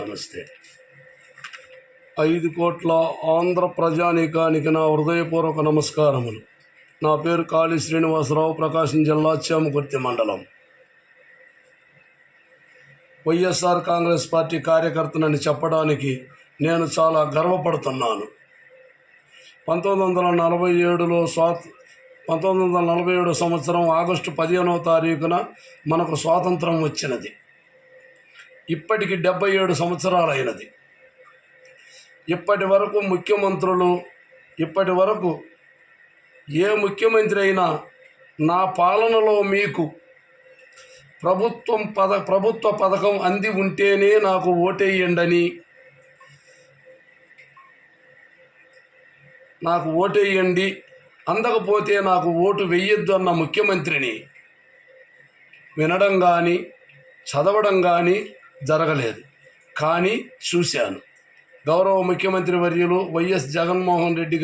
నమస్తే. 5 కోట్ల ఆంధ్ర ప్రజానీకానికి నా హృదయపూర్వక నమస్కారములు. నా పేరు కాళీ శ్రీనివాసరావు, ప్రకాశం జిల్లా చేమకుర్తి మండలం. వైఎస్ఆర్ కాంగ్రెస్ పార్టీ కార్యకర్తనని చెప్పడానికి నేను చాలా గర్వపడుతున్నాను. 1947 సంవత్సరం ఆగస్టు 15వ తారీఖున మనకు స్వాతంత్రం వచ్చినది. ఇప్పటికి 77 సంవత్సరాలైనది. ఇప్పటి వరకు ఏ ముఖ్యమంత్రి అయినా నా పాలనలో మీకు ప్రభుత్వ పథకం అంది ఉంటేనే నాకు ఓటేయండి, నాకు ఓటేయండి, అందకపోతే నాకు ఓటు వెయ్యొద్దు అన్న ముఖ్యమంత్రిని వినడం కానీ చదవడం కానీ జరగలేదు. కానీ చూశాను. గౌరవ ముఖ్యమంత్రి వర్యులు వైఎస్ జగన్మోహన్ రెడ్డి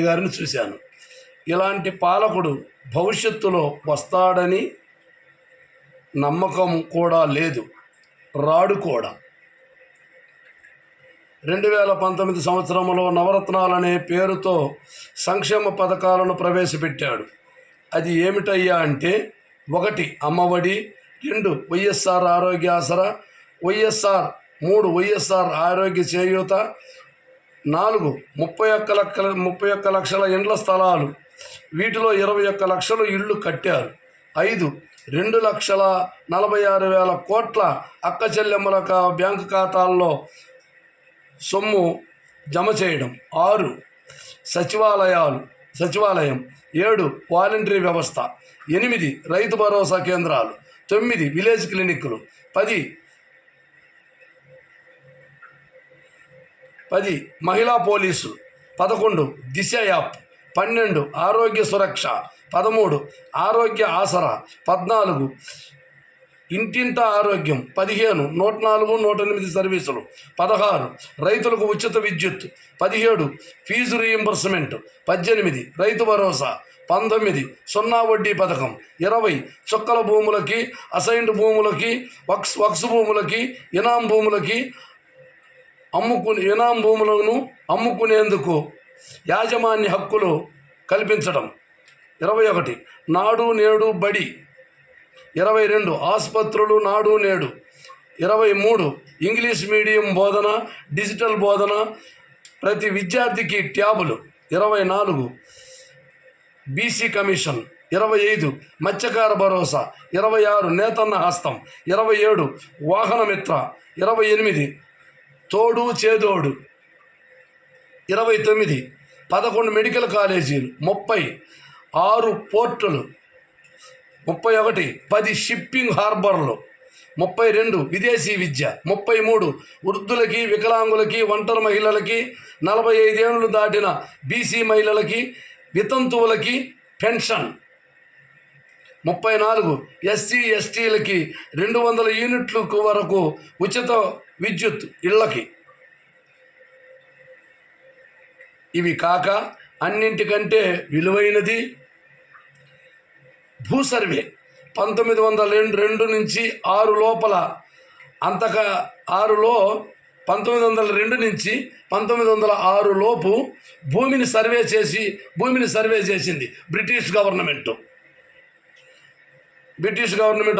గారిని చూశాను. ఇలాంటి పాలకుడు భవిష్యత్తులో వస్తాడని నమ్మకం కూడా లేదు, రాడు కూడా. 2019 సంవత్సరంలో నవరత్నాలనే పేరుతో సంక్షేమ పథకాలను ప్రవేశపెట్టాడు. అది ఏమిటయ్యా అంటే 1 అమ్మఒడి, 2 వైఎస్ఆర్ ఆరోగ్య ఆసరా, 3 వైఎస్ఆర్ ఆరోగ్య చేయూత, 4 31 లక్షల ఇండ్ల స్థలాలు, వీటిలో 21 లక్షలు ఇళ్ళు కట్టారు. 5 2,46,000 కోట్ల అక్క చెల్లెమ్మల బ్యాంకు ఖాతాల్లో సొమ్ము జమ చేయడం. 6 సచివాలయం, 7 వాలంటరీ వ్యవస్థ, 8 రైతు భరోసా కేంద్రాలు, 9 విలేజ్ క్లినిక్లు, 10 మహిళా పోలీసులు, 11 దిశ యాప్, 12 ఆరోగ్య సురక్ష, 13 ఆరోగ్య ఆసరా, 14 ఇంటింటా ఆరోగ్యం, 15 104, 108 సర్వీసులు, 16 రైతులకు ఉచిత విద్యుత్, 17 ఫీజు రీయింబర్స్మెంట్, 18 రైతు భరోసా, 19 సున్నా వడ్డీ పథకం, 20 చుక్కల భూములకి, అసైన్డ్ భూములకి, వక్స్ భూములకి, ఇనాం భూములను అమ్ముకునేందుకు యాజమాన్య హక్కులు కల్పించడం. 21 నాడు నేడు బడి, 22 ఆసుపత్రులు నాడు నేడు, 23 ఇంగ్లీష్ మీడియం బోధన, డిజిటల్ బోధన, ప్రతి విద్యార్థికి ట్యాబులు, 24 బీసీ కమిషన్, 25 మత్స్యకార భరోసా, 26 నేతన్న హస్తం, 27 వాహన మిత్ర, 28 తోడు చేదోడు, 29 11 మెడికల్ కాలేజీలు, 36 పోర్టులు, 31 10 షిప్పింగ్ హార్బర్లు, 32 విదేశీ విద్య, 33 వృద్ధులకి, వికలాంగులకి, ఒంటరి మహిళలకి, 45 ఏళ్ళు దాటిన బీసీ మహిళలకి, వితంతువులకి పెన్షన్, 34 ఎస్సీ ఎస్టీలకి 200 యూనిట్ల వరకు ఉచిత విద్యుత్ ఇళ్ళకి. ఇవి కాక అన్నింటికంటే విలువైనది భూ సర్వే. 1902 నుంచి 6 లోపల 1902 నుంచి 1906 లోపు భూమిని సర్వే చేసింది బ్రిటిష్ గవర్నమెంట్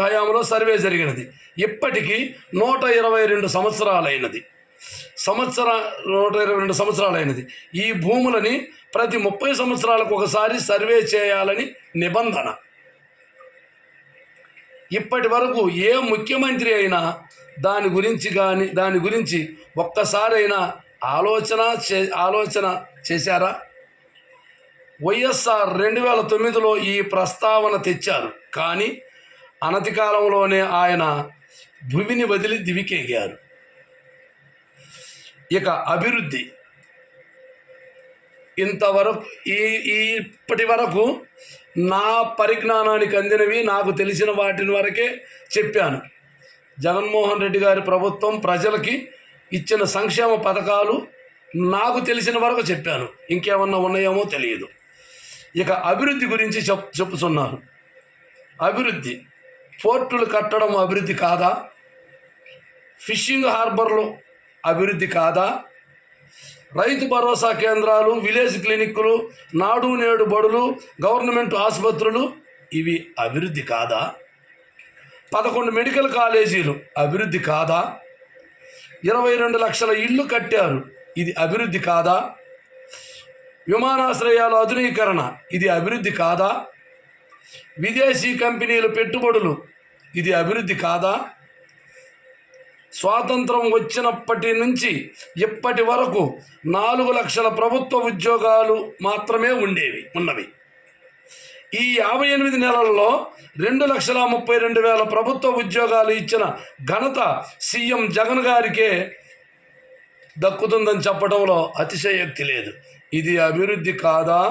హయాంలో సర్వే జరిగినది. ఇప్పటికీ 122 సంవత్సరాలైనది. ఈ భూములని ప్రతి 30 సంవత్సరాలకు ఒకసారి సర్వే చేయాలని నిబంధన. ఇప్పటి వరకు ఏ ముఖ్యమంత్రి అయినా దాని గురించి ఒక్కసారైనా ఆలోచన చేశారా? వైఎస్ఆర్ 2009లో ఈ ప్రస్తావన తెచ్చారు. కానీ అనతి కాలంలోనే ఆయన భూమిని వదిలి దివికెగారు. ఇక అభివృద్ధి ఇప్పటి వరకు నా పరిజ్ఞానానికి అందినవి, నాకు తెలిసిన వాటిని వరకే చెప్పాను. జగన్మోహన్ రెడ్డి గారి ప్రభుత్వం ప్రజలకి ఇచ్చిన సంక్షేమ పథకాలు నాకు తెలిసిన వరకు చెప్పాను. ఇంకేమన్నా ఉన్నాయేమో తెలియదు. ఇక అభివృద్ధి గురించి చెప్పుతున్నారు. అభివృద్ధి పోర్టులు కట్టడం అభివృద్ధి కాదా? ఫిషింగ్ హార్బర్లు అభివృద్ధి కాదా? రైతు భరోసా కేంద్రాలు, విలేజ్ క్లినిక్కులు, నాడు నేడు బడులు, గవర్నమెంట్ ఆసుపత్రులు ఇవి అభివృద్ధి కాదా? 11 మెడికల్ కాలేజీలు అభివృద్ధి కాదా? 22 లక్షల ఇళ్ళు కట్టారు, ఇది అభివృద్ధి కాదా? విమానాశ్రయాల ఆధునీకరణ ఇది అభివృద్ధి కాదా? విదేశీ కంపెనీల పెట్టుబడులు ఇది అభివృద్ధి కాదా? స్వాతంత్రం వచ్చినప్పటి నుంచి ఇప్పటి వరకు 4 లక్షల ప్రభుత్వ ఉద్యోగాలు మాత్రమే ఉన్నవి. ఈ 58 నెలల్లో 2,32,000 ప్రభుత్వ ఉద్యోగాలు ఇచ్చిన ఘనత సీఎం జగన్ గారికే దక్కుతుందని చెప్పడంలో అతిశయోక్తి లేదు. ఇది అభివృద్ధి కాదా?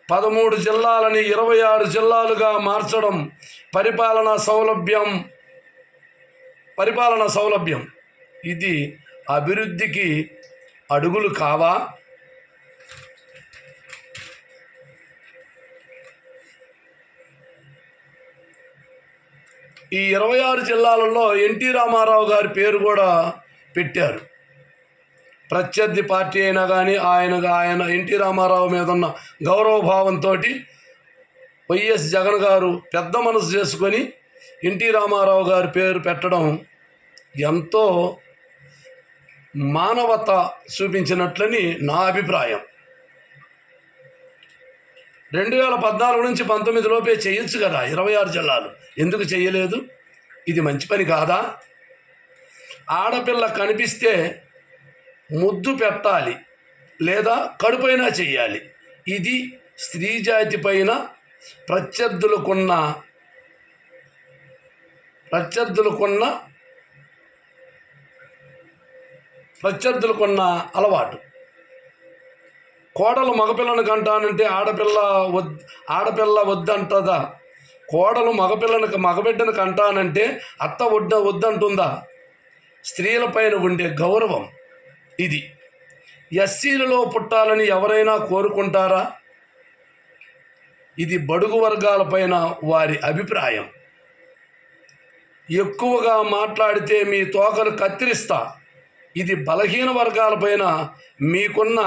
13 జిల్లాలని 26 జిల్లాలుగా మార్చడం పరిపాలనా సౌలభ్యం ఇది అభివృద్ధికి అడుగులు కావా? ఈ 26 జిల్లాలలో ఎన్టీ రామారావు గారి పేరు కూడా పెట్టారు. ప్రత్యర్థి పార్టీ అయినా కానీ ఆయన ఎన్టీ రామారావు మీద ఉన్న గౌరవభావంతో వైఎస్ జగన్ గారు పెద్ద మనసు చేసుకొని ఎన్టీ రామారావు గారి పేరు పెట్టడం ఎంతో మానవత చూపించినట్లని నా అభిప్రాయం. 2014 నుంచి 19 లోపే చేయొచ్చు కదా 26 జిల్లాలు, ఎందుకు చేయలేదు? ఇది మంచి పని కాదా? ఆడపిల్ల కనిపిస్తే ముద్దు పెట్టాలి లేదా కడుపైనా చెయ్యాలి. ఇది స్త్రీ జాతి పైన ప్రత్యర్థులకున్న అలవాటు. కోడలు మగపిల్లను కంటానంటే ఆడపిల్ల వద్దంటదా? కోడలు మగబిడ్డను కంటానంటే అత్త వద్దంటుందా? స్త్రీలపైన ఉండే గౌరవం ఇది. ఎస్సీలలో పుట్టాలని ఎవరైనా కోరుకుంటారా? ఇది బడుగు వర్గాలపైన వారి అభిప్రాయం. ఎక్కువగా మాట్లాడితే మీ తోకలు కత్తిరిస్తా, ఇది బలహీన వర్గాలపైన మీకున్న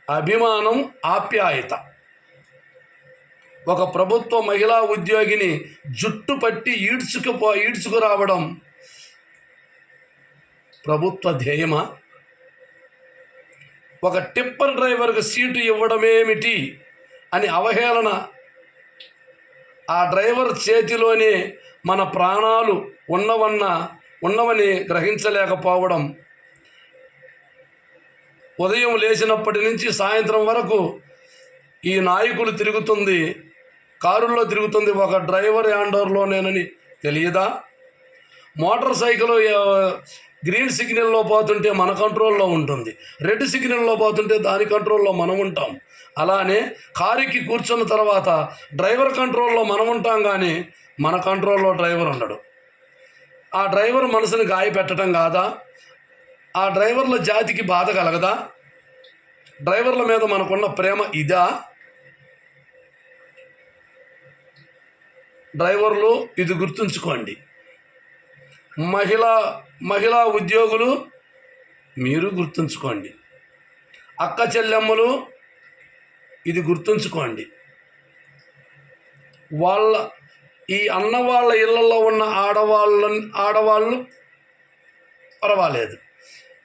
అభిమానం, ఆప్యాయత. ఒక ప్రభుత్వ మహిళా ఉద్యోగిని జుట్టు పట్టి ఈడ్చుకురావడం ప్రభుత్వ ధ్యేయమా? ఒక టిప్పర్ డ్రైవర్కి సీటు ఇవ్వడమేమిటి అని అవహేళన. ఆ డ్రైవర్ చేతిలోనే మన ప్రాణాలు ఉన్నవని గ్రహించలేకపోవడం. ఉదయం లేచినప్పటి నుంచి సాయంత్రం వరకు ఈ నాయకులు కారుల్లో తిరుగుతుంది ఒక డ్రైవర్ హ్యాండోవర్లోనేనని తెలియదా? మోటార్ సైకిల్ గ్రీన్ సిగ్నల్లో పోతుంటే మన కంట్రోల్లో ఉంటుంది, రెడ్ సిగ్నల్లో పోతుంటే దాని కంట్రోల్లో మనం ఉంటాం. అలానే కారుకి కూర్చున్న తర్వాత డ్రైవర్ కంట్రోల్లో మనం ఉంటాం, కానీ మన కంట్రోల్లో డ్రైవర్ ఉండడు. ఆ డ్రైవర్ మనసుని గాయపెట్టడం కాదా? ఆ డ్రైవర్ల జాతికి బాధ కలగదా? డ్రైవర్ల మీద మనకున్న ప్రేమ ఇదా? డ్రైవర్లు ఇది గుర్తుంచుకోండి. మహిళా ఉద్యోగులు మీరు గుర్తుంచుకోండి. అక్క చెల్లెమ్మలు ఇది గుర్తుంచుకోండి. ఈ అన్న వాళ్ళ ఇళ్లలో ఉన్న ఆడవాళ్ళు పర్వాలేదు.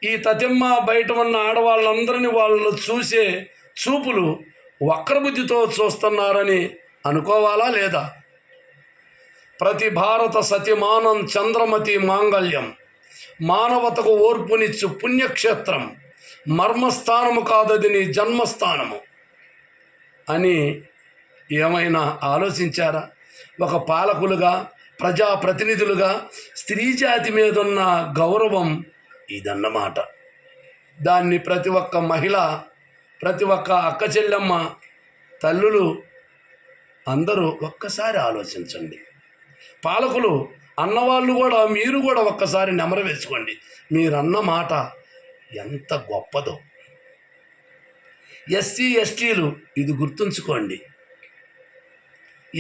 ఈ తతిమ్మ బయట ఉన్న ఆడవాళ్ళందరినీ వాళ్ళు చూసే చూపులు వక్రబుద్ధితో చూస్తున్నారని అనుకోవాలా లేదా? ప్రతి భారత సతిమానం చంద్రమతి మాంగళ్యం, మానవతకు ఓర్పునిచ్చు పుణ్యక్షేత్రం, మర్మస్థానము కాదది నీ జన్మస్థానము అని ఏమైనా ఆలోచించారా? ఒక పాలకులుగా, ప్రజాప్రతినిధులుగా స్త్రీ జాతి మీద ఉన్న గౌరవం ఇదన్నమాట. దాన్ని ప్రతి ఒక్క మహిళ, ప్రతి ఒక్క అక్క చెల్లెమ్మ, తల్లులు అందరూ ఒక్కసారి ఆలోచించండి. పాలకులు అన్నవాళ్ళు కూడా, మీరు కూడా ఒక్కసారి నెమరు వేసుకోండి. మీరన్న మాట ఎంత గొప్పదో. ఎస్సీ ఎస్టీలు ఇది గుర్తుంచుకోండి.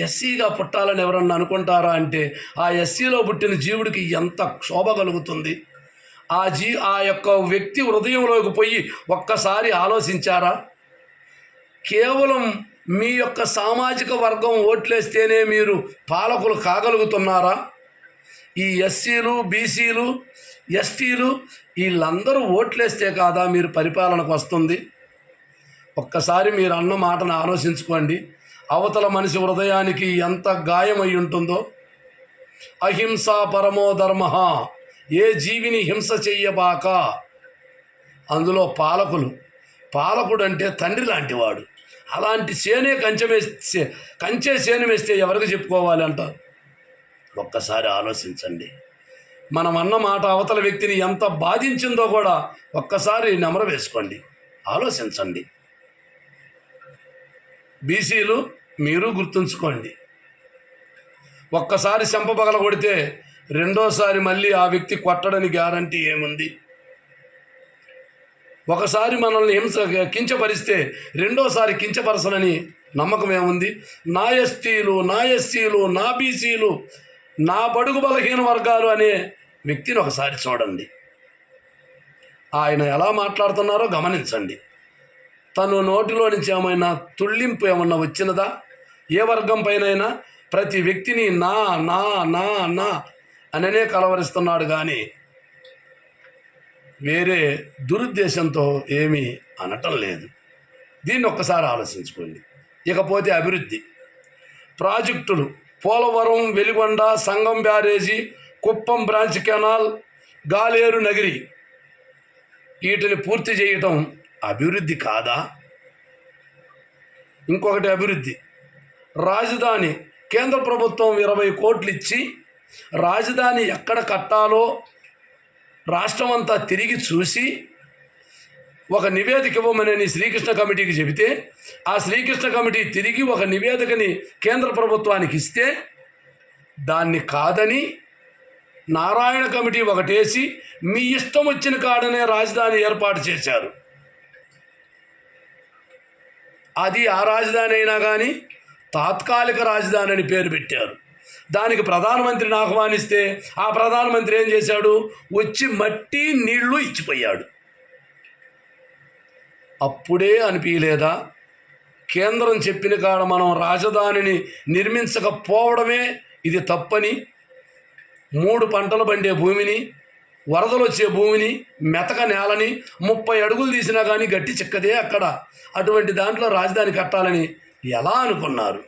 ఎస్సీగా పుట్టాలని ఎవరన్నా అనుకుంటారా అంటే ఆ ఎస్సీలో పుట్టిన జీవుడికి ఎంత క్షోభ కలుగుతుంది. ఆ యొక్క వ్యక్తి హృదయంలోకి పోయి ఒక్కసారి ఆలోచించారా? కేవలం మీ యొక్క సామాజిక వర్గం ఓట్లేస్తేనే మీరు పాలకులు కాగలుగుతున్నారా? ఈ ఎస్సీలు, బీసీలు, ఎస్టీలు వీళ్ళందరూ ఓట్లేస్తే కాదా మీరు పరిపాలనకు వస్తుంది? ఒక్కసారి మీరు అన్న మాటను ఆలోచించుకోండి. అవతల మనిషి హృదయానికి ఎంత గాయమై ఉంటుందో. అహింసా పరమో ధర్మ, ఏ జీవిని హింస చెయ్యబాక. అందులో పాలకుడు అంటే తండ్రి లాంటివాడు. అలాంటి చేనే కంచే చేను వేస్తే ఎవరికి చెప్పుకోవాలి అంటారు? ఒక్కసారి ఆలోచించండి. మనం అన్న మాట అవతల వ్యక్తిని ఎంత బాధించిందో కూడా ఒక్కసారి నెమరు వేసుకోండి, ఆలోచించండి. బీసీలు మీరు గుర్తుంచుకోండి. ఒక్కసారి చెంప పగలగొడితే రెండోసారి మళ్ళీ ఆ వ్యక్తి కొట్టడని గ్యారంటీ ఏముంది? ఒకసారి మనల్ని కించపరిస్తే రెండోసారి కించపరచనని నమ్మకం ఏముంది? నా ఎస్సీలు, నా బీసీలు, నా బడుగు బలహీన వర్గాలు అనే వ్యక్తిని ఒకసారి చూడండి. ఆయన ఎలా మాట్లాడుతున్నారో గమనించండి. తను నోటిలో నుంచి ఏమైనా తుళ్ళింపు ఏమన్నా వచ్చినదా? ఏ వర్గం పైనైనా ప్రతి వ్యక్తిని నా నా నా నా అననే కలవరిస్తున్నాడు, కానీ వేరే దురుద్దేశంతో ఏమీ అనటం లేదు. దీన్ని ఒక్కసారి ఆలోచించుకోండి. ఇకపోతే అభివృద్ధి ప్రాజెక్టులు, పోలవరం, వెలిగొండ, సంగం బ్యారేజీ, కుప్పం బ్రాంచ్ కెనాల్, గాలేరు నగిరి, వీటిని పూర్తి చేయటం అభివృద్ధి కాదా? ఇంకొకటి అభివృద్ధి, రాజధాని. కేంద్ర ప్రభుత్వం 20 కోట్లు ఇచ్చి రాజధాని ఎక్కడ కట్టాలో రాష్ట్రం అంతా తిరిగి చూసి ఒక నివేదిక ఇవ్వమని శ్రీకృష్ణ కమిటీకి చెబితే ఆ శ్రీకృష్ణ కమిటీ తిరిగి ఒక నివేదికని కేంద్ర ప్రభుత్వానికి ఇస్తే దాన్ని కాదని నారాయణ కమిటీ ఒకటేసి మీ ఇష్టం వచ్చిన కాడనే రాజధాని ఏర్పాటు చేశారు. అది ఆ రాజధాని అయినా కానీ తాత్కాలిక రాజధాని అని పేరు పెట్టారు. దానికి ప్రధానమంత్రిని ఆహ్వానిస్తే ఆ ప్రధానమంత్రి ఏం చేశాడు? వచ్చి మట్టి నీళ్లు ఇచ్చిపోయాడు. అప్పుడే అనిపించలేదా కేంద్రం చెప్పిన కాడ మనం రాజధానిని నిర్మించకపోవడమే ఇది తప్పని? 3 పంటలు పండే భూమిని, వరదలు వచ్చే భూమిని, మెతక నేలని 30 అడుగులు తీసినా కానీ గట్టి చిక్కదే అక్కడ. అటువంటి దాంట్లో రాజధాని కట్టాలని ఎలా అనుకున్నారు?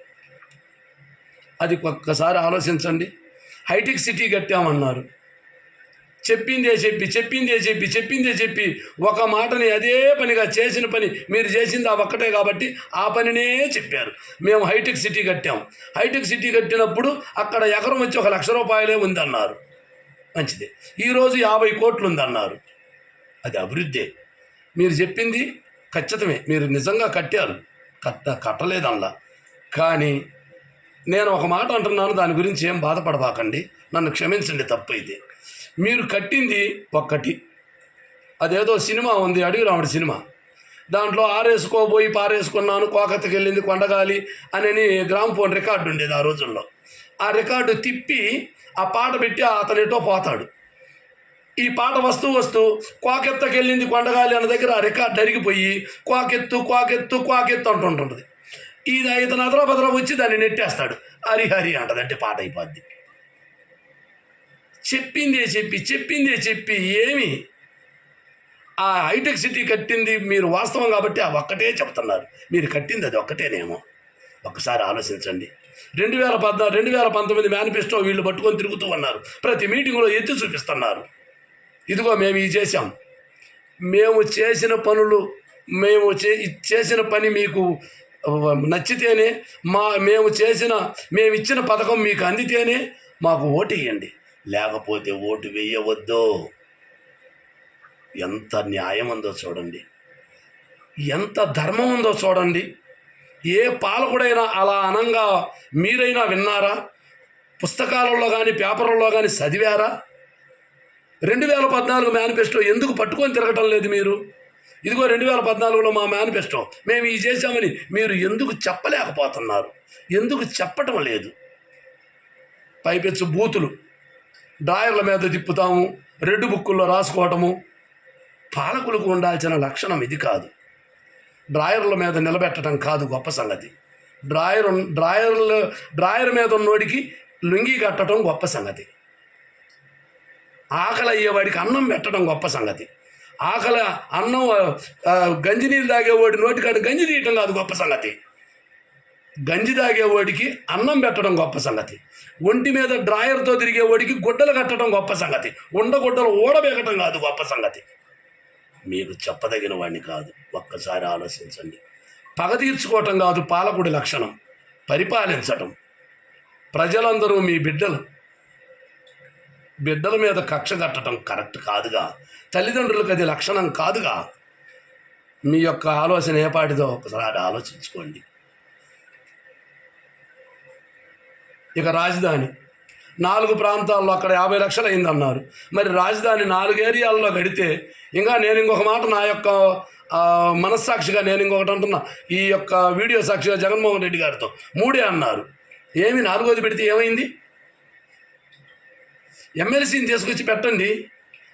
అది ఒక్కసారి ఆలోచించండి. హైటెక్ సిటీ కట్టామన్నారు. చెప్పిందే చెప్పి ఒక మాటని అదే పనిగా చేసిన పని మీరు చేసింది ఆ ఒక్కటే కాబట్టి ఆ పనినే చెప్పారు. మేము హైటెక్ సిటీ కట్టాం. హైటెక్ సిటీ కట్టినప్పుడు అక్కడ ఎకరం వచ్చి 1 లక్ష రూపాయలే ఉందన్నారు. మంచిది. ఈరోజు 50 కోట్లు ఉందన్నారు. అది అభివృద్ధే. మీరు చెప్పింది ఖచ్చితమే, మీరు నిజంగా కట్టారు, కట్టలేదల్లా. కానీ నేను ఒక మాట అంటున్నాను, దాని గురించి ఏం బాధపడబాకండి, నన్ను క్షమించండి తప్పైతే. మీరు కట్టింది ఒక్కటి, అదేదో సినిమా ఉంది, అడవి రాముడి సినిమా. దాంట్లో ఆరేసుకోబోయి పారేసుకున్నాను, కోకత్తకి వెళ్ళింది కొండగాలి అని గ్రామ్ఫోన్ రికార్డు ఉండేది ఆ రోజుల్లో. ఆ రికార్డు తిప్పి ఆ పాట పెట్టి అతనిటో పోతాడు. ఈ పాట వస్తూ కోకెత్తకి వెళ్ళింది కొండగాలి అన్న దగ్గర ఆ రికార్డు అరిగిపోయి కోకెత్తు అంటుంటుంది. ఇతను అదరాబదరా వచ్చి దాన్ని నెట్టేస్తాడు. హరి అంటదంటే పాట అయిపోద్ది. చెప్పిందే చెప్పి ఏమి ఆ హైటెక్ సిటీ కట్టింది మీరు వాస్తవం కాబట్టి ఆ ఒక్కటే చెప్తున్నారు. మీరు కట్టింది అది ఒక్కటేనేమో. ఒక్కసారి ఆలోచించండి. 2019 మేనిఫెస్టో వీళ్ళు పట్టుకొని తిరుగుతూ ఉన్నారు. ప్రతి మీటింగ్లో ఎత్తి చూపిస్తున్నారు. ఇదిగో మేము ఇది చేసాం, మేము చేసిన పనులు, మేము చేసిన పని మీకు నచ్చితేనే, మేము ఇచ్చిన పథకం మీకు అందితేనే మాకు ఓటు వేయండి, లేకపోతే ఓటు వేయవద్దు. ఎంత న్యాయం ఉందో చూడండి, ఎంత ధర్మం ఉందో చూడండి. ఏ పాలకుడైనా అలా అనంగా మీరైనా విన్నారా? పుస్తకాలలో కానీ పేపర్లలో కానీ చదివారా? 2014 మేనిఫెస్టో ఎందుకు పట్టుకొని తిరగటం లేదు మీరు? ఇదిగో 2014లో మా మేనిఫెస్టో మేము ఇది చేశామని మీరు ఎందుకు చెప్పలేకపోతున్నారు? ఎందుకు చెప్పటం లేదు? పైపెచ్చు బూతులు డ్రాయర్ల మీద తిప్పుతాము, రెడ్ బుక్కుల్లో రాసుకోవటము. పాలకులకు ఉండాల్సిన లక్షణం ఇది కాదు. డ్రాయర్ల మీద నిలబెట్టడం కాదు గొప్ప సంగతి. డ్రాయర్ మీద ఉన్నోడికి లుంగి కట్టడం గొప్ప సంగతి. ఆకలి అయ్యేవాడికి అన్నం పెట్టడం గొప్ప సంగతి. అన్నం గంజి నీళ్ళు తాగేవాడి నోటికాడ గంజి తీయటం కాదు గొప్ప సంగతి. గంజి తాగేవాడికి అన్నం పెట్టడం గొప్ప సంగతి. ఒంటి మీద డ్రాయర్తో తిరిగేవాడికి గుడ్డలు కట్టడం గొప్ప సంగతి. గుడ్డలు ఓడబెగటం కాదు గొప్ప సంగతి. మీకు చెప్పదగిన వాడిని కాదు. ఒక్కసారి ఆలోచించండి. పగ తీర్చుకోవటం కాదు పాలకుడి లక్షణం, పరిపాలించటం. ప్రజలందరూ మీ బిడ్డల మీద కక్ష కట్టడం కరెక్ట్ కాదుగా. తల్లిదండ్రులకు అది లక్షణం కాదుగా. మీ యొక్క ఆలోచన ఏపాటిదో ఒకసారి ఆలోచించుకోండి. ఇక రాజధాని 4 ప్రాంతాల్లో అక్కడ 50 లక్షలు అయిందన్నారు. మరి రాజధాని 4 ఏరియాల్లో కడితే ఇంకా నేను ఇంకొక మాట నా యొక్క మనస్సాక్షిగా నేను ఇంకొకటి అంటున్నా. ఈ యొక్క వీడియో సాక్షిగా జగన్మోహన్ రెడ్డి గారితో 3 అన్నారు. ఏమి 4వది పెడితే ఏమైంది? ఎమ్మెల్సీని తీసుకొచ్చి పెట్టండి,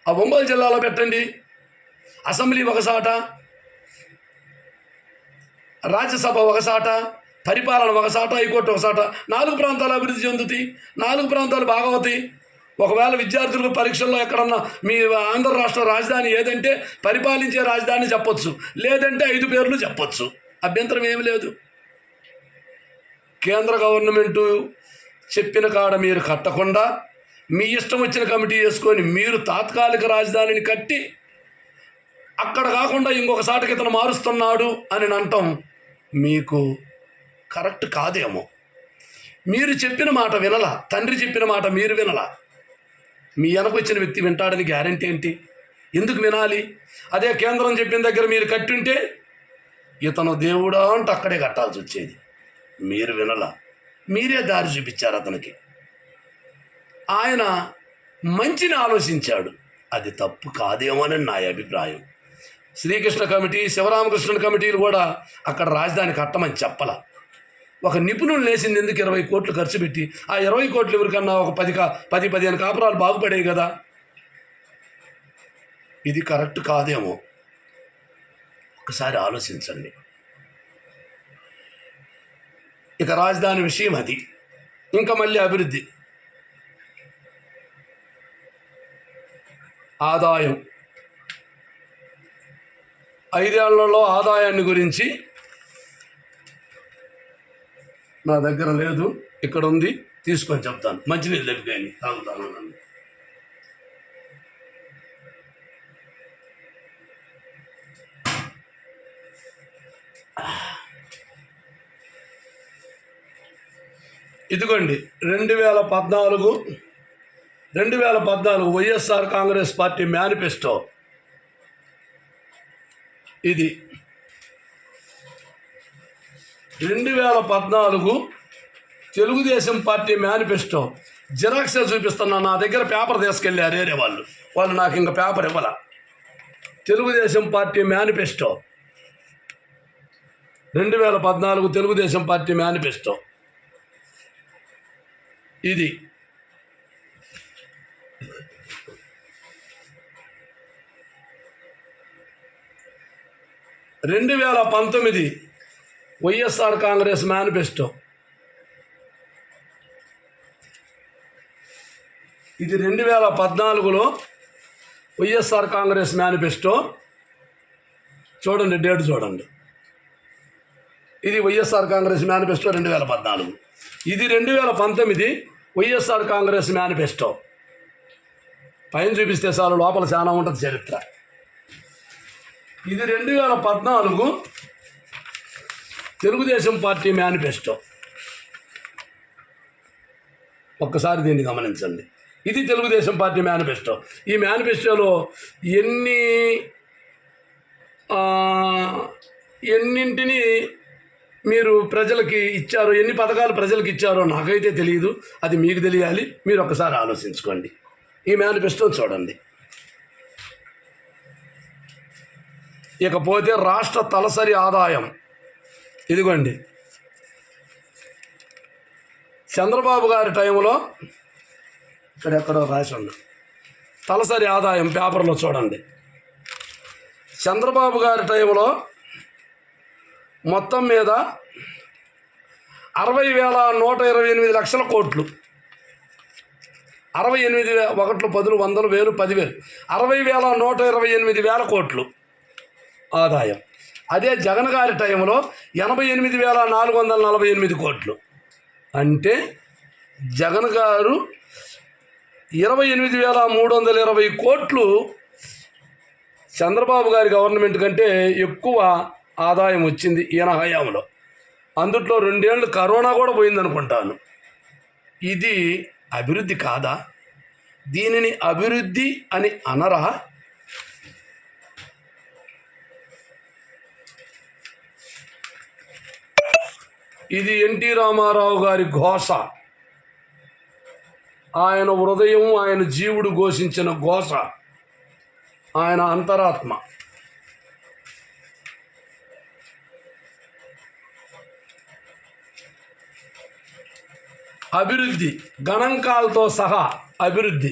ఆ ఒంగోలు జిల్లాలో పెట్టండి. అసెంబ్లీ ఒకసాట, రాజ్యసభ ఒకసాట, పరిపాలన ఒకసాట, హైకోర్టు ఒకసాట. 4 ప్రాంతాలు అభివృద్ధి చెందుతాయి, 4 ప్రాంతాలు బాగా అవుతాయి. ఒకవేళ విద్యార్థులకు పరీక్షల్లో ఎక్కడన్నా మీ ఆంధ్ర రాష్ట్ర రాజధాని ఏదంటే పరిపాలించే రాజధాని చెప్పొచ్చు, లేదంటే 5 పేర్లు చెప్పొచ్చు. అభ్యంతరం ఏమి లేదు. కేంద్ర గవర్నమెంటు చెప్పిన కాడ మీరు కట్టకుండా మీ ఇష్టం వచ్చిన కమిటీ వేసుకొని మీరు తాత్కాలిక రాజధానిని కట్టి అక్కడ కాకుండా ఇంకొక సాటకి ఇతను మారుస్తున్నాడు అని అంటాం మీకు కరెక్ట్ కాదేమో. మీరు చెప్పిన మాట వినలా, తండ్రి చెప్పిన మాట మీరు వినలా. మీ వెనకొచ్చిన వ్యక్తి వింటాడని గ్యారెంటీ ఏంటి? ఎందుకు వినాలి? అదే కేంద్రం చెప్పిన దగ్గర మీరు కట్టుంటే ఇతను దేవుడా అంటూ అక్కడే కట్టాల్సి వచ్చేది. మీరు వినలా, మీరే దారి చూపించారు అతనికి. ఆయన మంచిని ఆలోచించాడు, అది తప్పు కాదేమోనని నా అభిప్రాయం. శ్రీకృష్ణ కమిటీ, శివరామకృష్ణుని కమిటీలు కూడా అక్కడ రాజధాని కట్టమని చెప్పలా. ఒక నిపుణులు లేసింది ఎందుకు 20 కోట్లు ఖర్చు పెట్టి? ఆ 20 కోట్లు ఎవరికన్నా ఒక 10-15 కాపురాలు బాగుపడేవి కదా. ఇది కరెక్ట్ కాదేమో, ఒకసారి ఆలోచించండి. ఇక రాజధాని విషయం అది. ఇంకా మళ్ళీ అభివృద్ధి, ఆదాయం. 5 ఏళ్లలో ఆదాయాన్ని గురించి నా దగ్గర లేదు, ఇక్కడ ఉంది, తీసుకొని చెప్తాను. మంచినీళ్ళు లభిగాయండి, తాగుతాను. ఇదిగోండి 2014 వైఎస్ఆర్ కాంగ్రెస్ పార్టీ మేనిఫెస్టో. ఇది 2014 తెలుగుదేశం పార్టీ మేనిఫెస్టో. జిరాక్సే చూపిస్తున్నా, నా దగ్గర పేపర్ తీసుకెళ్ళారు వేరే వాళ్ళు నాకు ఇంకా పేపర్ ఇవ్వాల. Telugu Desam party manifesto 2014 Telugu Desam party manifesto. ఇది 2019 వైఎస్ఆర్ కాంగ్రెస్ మేనిఫెస్టో. ఇది 2014లో వైఎస్ఆర్ కాంగ్రెస్ మేనిఫెస్టో. చూడండి, డేట్ చూడండి. ఇది వైఎస్ఆర్ కాంగ్రెస్ మేనిఫెస్టో 2014. ఇది 2019 వైఎస్ఆర్ కాంగ్రెస్ మేనిఫెస్టో. పైన చూపిస్తే చాలు, లోపల చాలా ఉంటుంది చరిత్ర. ఇది 2014 తెలుగుదేశం పార్టీ మేనిఫెస్టో. ఒక్కసారి దీన్ని గమనించండి. ఇది తెలుగుదేశం పార్టీ మేనిఫెస్టో. ఈ మేనిఫెస్టోలో ఎన్నింటిని మీరు ప్రజలకి ఇచ్చారో, ఎన్ని పథకాలు ప్రజలకు ఇచ్చారో నాకైతే తెలియదు, అది మీకు తెలియాలి. మీరు ఒకసారి ఆలోచించుకోండి. ఈ మేనిఫెస్టో చూడండి. ఇకపోతే రాష్ట్ర తలసరి ఆదాయం ఇదిగోండి. చంద్రబాబు గారి టైంలో ఇక్కడెక్కడో రాసి ఉంది తలసరి ఆదాయం, పేపర్లో చూడండి. చంద్రబాబు గారి టైంలో మొత్తం మీద 60,128 కోట్లు, 68 ఒకట్లు 10 100 1000 10,000 60,128 కోట్లు ఆదాయం. అదే జగన్ గారి టైంలో 88,448 కోట్లు. అంటే జగన్ గారు 28,320 కోట్లు చంద్రబాబు గారి గవర్నమెంట్ కంటే ఎక్కువ ఆదాయం వచ్చింది ఈయన హయాంలో. అందుట్లో 2 ఏళ్ళు కరోనా కూడా పోయిందనుకుంటాను. ఇది అభివృద్ధి కాదా? దీనిని అభివృద్ధి అని అనరా? ఇది ఎన్టీ రామారావు గారి ఘోష. ఆయన హృదయం, ఆయన జీవుడు ఘోషించిన ఘోష, ఆయన అంతరాత్మ. అభివృద్ధి గణాంకాలతో సహా అభివృద్ధి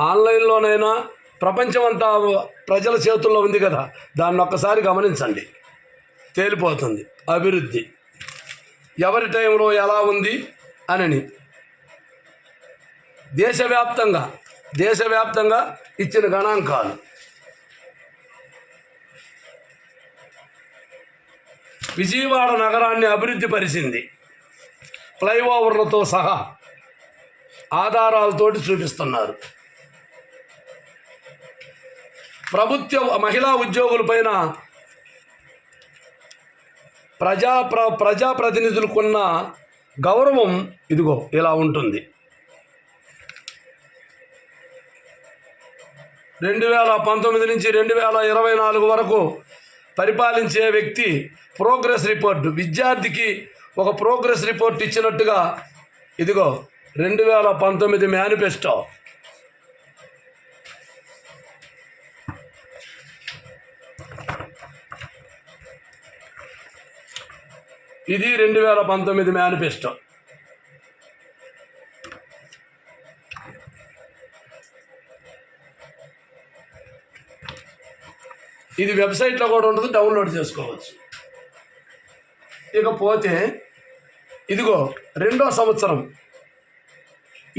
ఆన్లైన్లోనైనా ప్రపంచమంతా ప్రజల చేతుల్లో ఉంది కదా, దాన్ని ఒక్కసారి గమనించండి, తేలిపోతుంది అభివృద్ధి ఎవరి టైంలో ఎలా ఉంది అని. దేశవ్యాప్తంగా ఇచ్చిన గణాంకాలు. విజయవాడ నగరాన్ని అభివృద్ధి పరిచింది, ఫ్లైఓవర్లతో సహా ఆధారాలతోటి చూపిస్తున్నారు. ప్రభుత్వ మహిళా ఉద్యోగులపైన ప్రజాప్రతినిధులకున్న గౌరవం ఇదిగో ఇలా ఉంటుంది. 2019 నుంచి 2024 వరకు పరిపాలించే వ్యక్తి ప్రోగ్రెస్ రిపోర్ట్, విద్యార్థికి ఒక ప్రోగ్రెస్ రిపోర్ట్ ఇచ్చినట్టుగా ఇదిగో 2019 మేనిఫెస్టో. ఇది 2019 మేనిఫెస్టో. ఇది వెబ్సైట్లో కూడా ఉంటుంది, డౌన్లోడ్ చేసుకోవచ్చు. ఇకపోతే ఇదిగో 2వ సంవత్సరం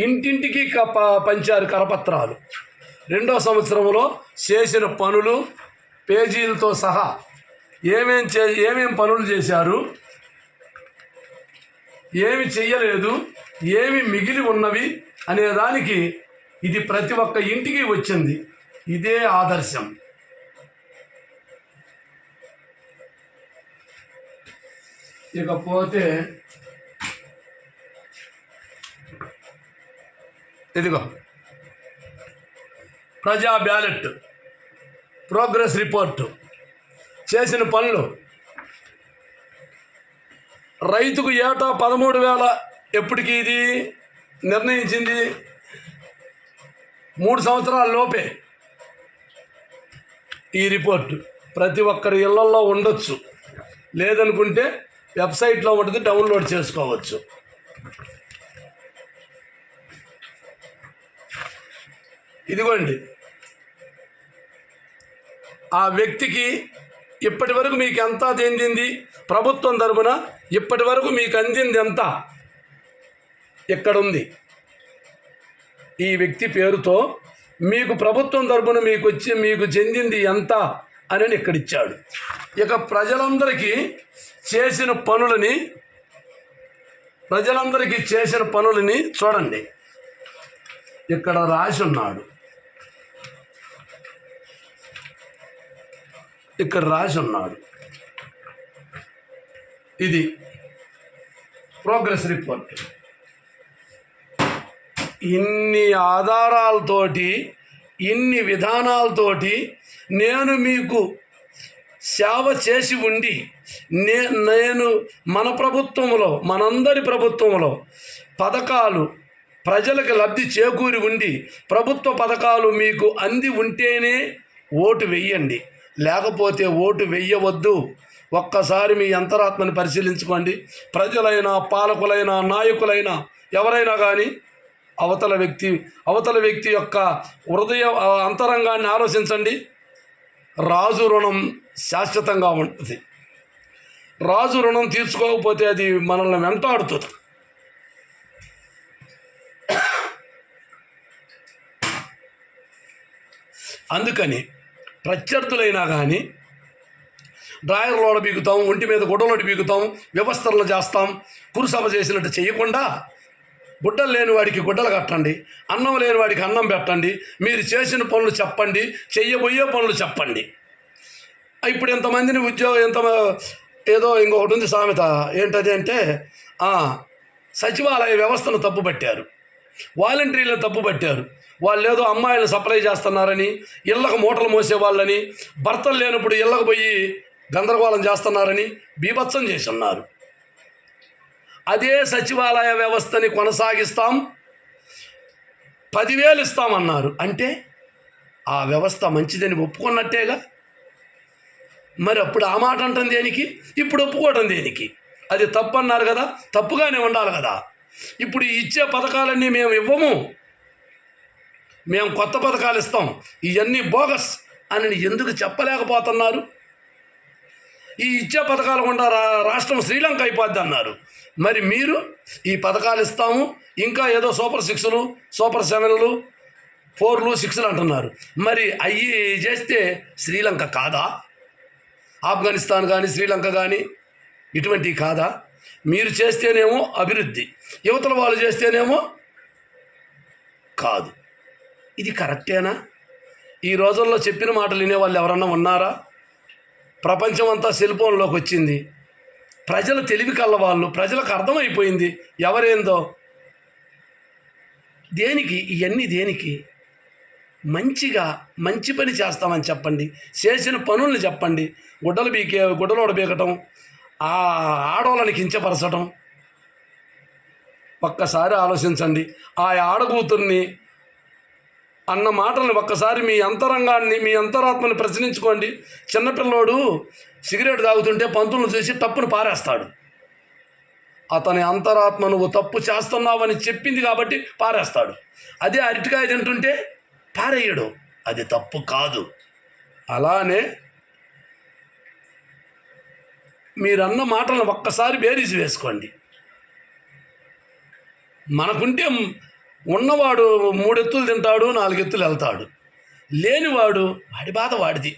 ఇంటింటికి పంచారు కరపత్రాలు. 2వ సంవత్సరంలో చేసిన పనులు పేజీలతో సహా ఏమేం పనులు చేశారు, ఏమి చెయ్యలేదు, ఏమి మిగిలి ఉన్నవి అనేదానికి ఇది ప్రతి ఒక్క ఇంటికి వచ్చింది. ఇదే ఆదర్శం. ఇకపోతే ఇదిగో ప్రజా బ్యాలెట్, ప్రోగ్రెస్ రిపోర్టు, చేసిన పనులు. రైతుకు ఏటా 13,000 ఎప్పటికి ఇది నిర్ణయించింది 3 సంవత్సరాల లోపే. ఈ రిపోర్టు ప్రతి ఒక్కరి ఇళ్లల్లో ఉండొచ్చు, లేదనుకుంటే వెబ్సైట్లో ఉంటుంది, డౌన్లోడ్ చేసుకోవచ్చు. ఇదిగోండి ఆ వ్యక్తికి ఇప్పటి వరకు మీకు ఎంత చెందింది, ప్రభుత్వం తరపున ఇప్పటి వరకు మీకు అందింది ఎంత ఇక్కడుంది. ఈ వ్యక్తి పేరుతో మీకు ప్రభుత్వం తరపున మీకు చెందింది ఎంత అని ఇక్కడ ఇచ్చాడు. ఇక ప్రజలందరికీ చేసిన పనులని చూడండి, ఇక్కడ రాసి ఉన్నాడు. ఇది ప్రోగ్రెస్ రిపోర్ట్. ఇన్ని ఆధారాలతోటి, ఇన్ని విధానాలతోటి నేను మీకు సేవ చేసి ఉండి, నేను మన ప్రభుత్వంలో, మనందరి ప్రభుత్వంలో పథకాలు ప్రజలకు లబ్ధి చేకూరి ఉండి, ప్రభుత్వ పథకాలు మీకు అంది ఉంటేనే ఓటు వెయ్యండి. లేకపోతే ఓటు వెయ్యవద్దు. ఒక్కసారి మీ అంతరాత్మని పరిశీలించుకోండి. ప్రజలైనా, పాలకులైనా, నాయకులైనా, ఎవరైనా కానీ అవతల వ్యక్తి యొక్క హృదయ అంతరంగాన్ని ఆలోచించండి. రాజు రుణం శాశ్వతంగా ఉంటుంది. రాజు రుణం తీర్చుకోకపోతే అది మనల్ని వెంటాడుతుంది. అందుకని ప్రత్యర్థులైనా కానీ డ్రాయర్లోడ బీగుతాం, ఒంటి మీద గుడ్డలోటి బీగుతాం, వ్యవస్థలను చేస్తాం. కురుసభ చేసినట్టు చేయకుండా గుడ్డలు లేని వాడికి గుడ్డలు కట్టండి, అన్నం లేని వాడికి అన్నం పెట్టండి, మీరు చేసిన పనులు చెప్పండి, చెయ్యబోయే పనులు చెప్పండి. ఇప్పుడు ఇంతమందిని ఏదో ఇంకొకటి ఉంది సామెత, ఏంటది అంటే సచివాలయ వ్యవస్థను తప్పుపట్టారు, వాలంటీర్లను తప్పుపట్టారు. వాళ్ళు ఏదో అమ్మాయిలను సప్లై చేస్తున్నారని, ఇళ్ళకు మూటలు మోసేవాళ్ళని, భర్తలు లేనప్పుడు ఇళ్ళకు పోయి గందరగోళం చేస్తున్నారని బీభత్సం చేసి ఉన్నారు. అదే సచివాలయ వ్యవస్థని కొనసాగిస్తాం, 10,000 ఇస్తామన్నారు. అంటే ఆ వ్యవస్థ మంచిదని ఒప్పుకున్నట్టేగా. మరి అప్పుడు ఆ మాట అంటాం దేనికి, ఇప్పుడు ఒప్పుకోవటం దేనికి? అది తప్పు అన్నారు కదా, తప్పుగానే ఉండాలి కదా. ఇప్పుడు ఇచ్చే పథకాలన్నీ మేము ఇవ్వము, మేము కొత్త పథకాలు ఇస్తాం, ఇవన్నీ బోగస్ అని ఎందుకు చెప్పలేకపోతున్నారు? ఈ ఇచ్చే పథకాలు గుండా రాష్ట్రం శ్రీలంక అయిపోద్ది అన్నారు. మరి మీరు ఈ పథకాలు ఇస్తాము, ఇంకా ఏదో సూపర్ 6లు, సూపర్ 7లు, 4లు, 6లు అంటున్నారు. మరి అవి చేస్తే శ్రీలంక కాదా? ఆఫ్ఘనిస్తాన్ కానీ, శ్రీలంక కానీ ఇటువంటివి కాదా? మీరు చేస్తేనేమో అభివృద్ధి, యువతల వాళ్ళు చేస్తేనేమో కాదు. ఇది కరెక్టేనా? ఈ రోజుల్లో చెప్పిన మాటలు వినేవాళ్ళు ఎవరన్నా ఉన్నారా? ప్రపంచం అంతా సెల్ ఫోన్లోకి వచ్చింది. ప్రజలు తెలివి కల్లవాళ్ళు, ప్రజలకు అర్థమైపోయింది ఎవరేందో. దేనికి ఇవన్నీ దేనికి? మంచి పని చేస్తామని చెప్పండి, చేసిన పనుల్ని చెప్పండి. గుడ్డలోడ బీకటం, ఆ ఆడవాళ్ళని కించపరచడం. ఒక్కసారి ఆలోచించండి. ఆ ఆడకూతుర్ని అన్న మాటలను ఒక్కసారి మీ అంతరంగాన్ని, మీ అంతరాత్మని ప్రశ్నించుకోండి. చిన్నపిల్లోడు సిగరెట్ తాగుతుంటే పంతులను చూసి తప్పును పారేస్తాడు. అతని అంతరాత్మ నువ్వు తప్పు చేస్తున్నావని చెప్పింది కాబట్టి పారేస్తాడు. అదే అరటికాయ తింటుంటే పారేయడు, అది తప్పు కాదు. అలానే మీరన్న మాటలను ఒక్కసారి బేరీజు వేసుకోండి. మనకుంటే ఉన్నవాడు 3 ఎత్తులు తింటాడు, 4 ఎత్తులు వెళ్తాడు. లేనివాడు వాడి బాధ వాడిది.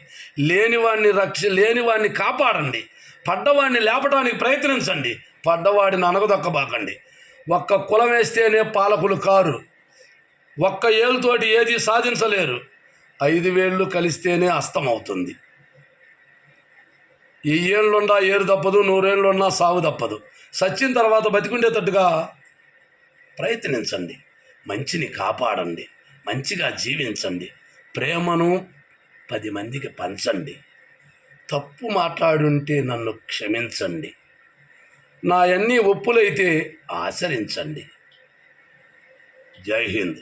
లేనివాడిని కాపాడండి, పడ్డవాడిని లేపడానికి ప్రయత్నించండి, పడ్డవాడిని అనగదొక్కబాకండి. ఒక్క కులం వేస్తేనే పాలకులు కారు, ఒక్క ఏళ్ళతోటి ఏది సాధించలేరు, 5 వేళ్ళు కలిస్తేనే అస్తమవుతుంది. 1000 ఏళ్ళున్నా ఏరు తప్పదు, 100 ఏళ్ళున్నా సాగు తప్పదు. సచ్చిన తర్వాత బతికుండేటట్టుగా ప్రయత్నించండి, మంచిని కాపాడండి, మంచిగా జీవించండి, ప్రేమను 10 మందికి పంచండి. తప్పు మాట్లాడుంటే నన్ను క్షమించండి, నా అన్నీ ఒప్పులైతే ఆచరించండి. జై హింద్.